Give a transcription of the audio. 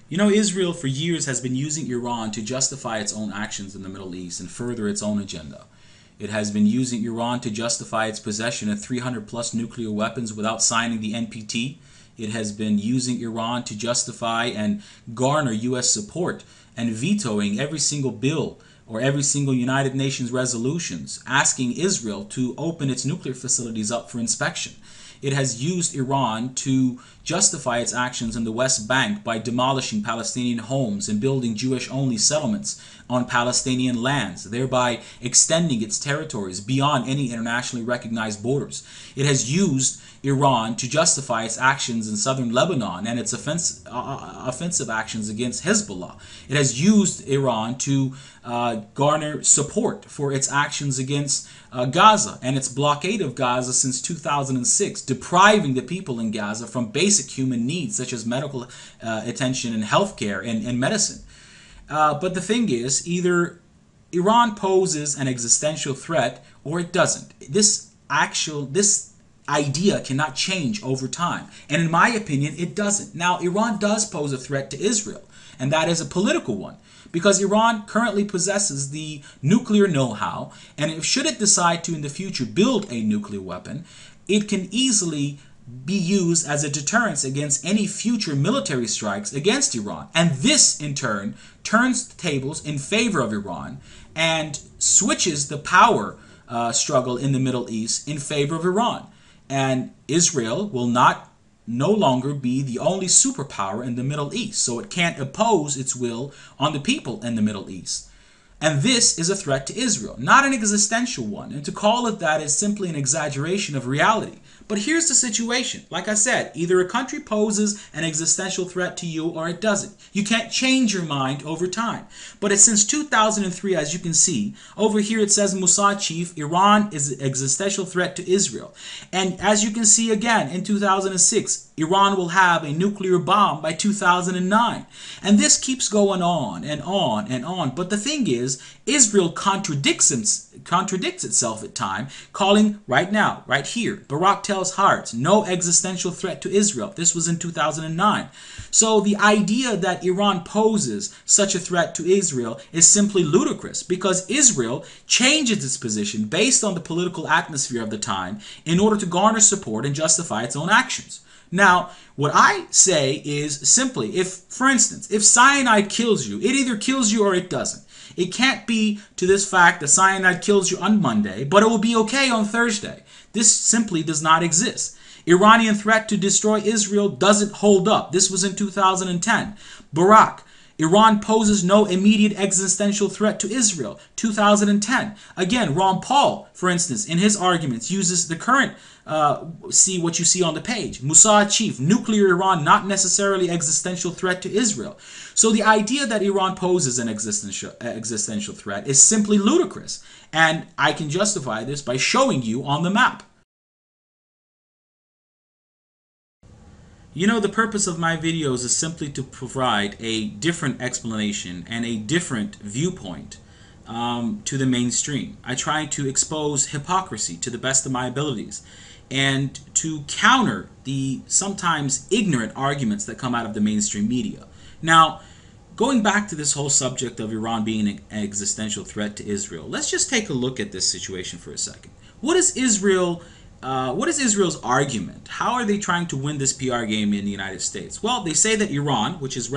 You know, Israel for years has been using Iran to justify its own actions in the Middle East and further its own agenda. It has been using Iran to justify its possession of 300 plus nuclear weapons without signing the NPT. It has been using Iran to justify and garner U.S. support and vetoing every single bill or every single United Nations resolutions asking Israel to open its nuclear facilities up for inspection. It has used Iran to justify its actions in the West Bank by demolishing Palestinian homes and building Jewish-only settlements on Palestinian lands, thereby extending its territories beyond any internationally recognized borders. It has used Iran to justify its actions in southern Lebanon and its offensive actions against Hezbollah. It has used Iran to garner support for its actions against Gaza and its blockade of Gaza since 2006, depriving the people in Gaza from basic human needs such as medical attention and healthcare and medicine. But the thing is, either Iran poses an existential threat or it doesn't. This idea cannot change over time. And in my opinion, it doesn't. Now, Iran does pose a threat to Israel, and that is a political one, because Iran currently possesses the nuclear know-how, and should it decide to in the future build a nuclear weapon, it can easily be used as a deterrence against any future military strikes against Iran. And this, in turn, turns the tables in favor of Iran and switches the power struggle in the Middle East in favor of Iran. And Israel will no longer be the only superpower in the Middle East, so it can't impose its will on the people in the Middle East. And this is a threat to Israel, not an existential one. And to call it that is simply an exaggeration of reality. But here's the situation. Like I said, either a country poses an existential threat to you or it doesn't. You can't change your mind over time. But it's since 2003, as you can see, over here it says Mossad chief, Iran is an existential threat to Israel. And as you can see again, in 2006, Iran will have a nuclear bomb by 2009. And this keeps going on and on and on. But the thing is, Israel contradicts itself at times, calling right now, right here, Barak tells Haaretz, no existential threat to Israel. This was in 2009. So the idea that Iran poses such a threat to Israel is simply ludicrous, because Israel changes its position based on the political atmosphere of the time in order to garner support and justify its own actions. Now, what I say is simply, if, for instance, if cyanide kills you, it either kills you or it doesn't. It can't be to this fact that cyanide kills you on Monday, but it will be okay on Thursday. This simply does not exist. Iranian threat to destroy Israel doesn't hold up. This was in 2010. Barak, Iran poses no immediate existential threat to Israel, 2010. Again, Ron Paul, for instance, in his arguments, uses the current, see what you see on the page. Mossad chief, nuclear Iran not necessarily existential threat to Israel. So the idea that Iran poses an existential threat is simply ludicrous. And I can justify this by showing you on the map. You know, the purpose of my videos is simply to provide a different explanation and a different viewpoint to the mainstream. I try to expose hypocrisy to the best of my abilities and to counter the sometimes ignorant arguments that come out of the mainstream media. Now, going back to this whole subject of Iran being an existential threat to Israel, let's just take a look at this situation for a second. What is Israel's argument? How are they trying to win this PR game in the United States? Well, they say that Iran, which is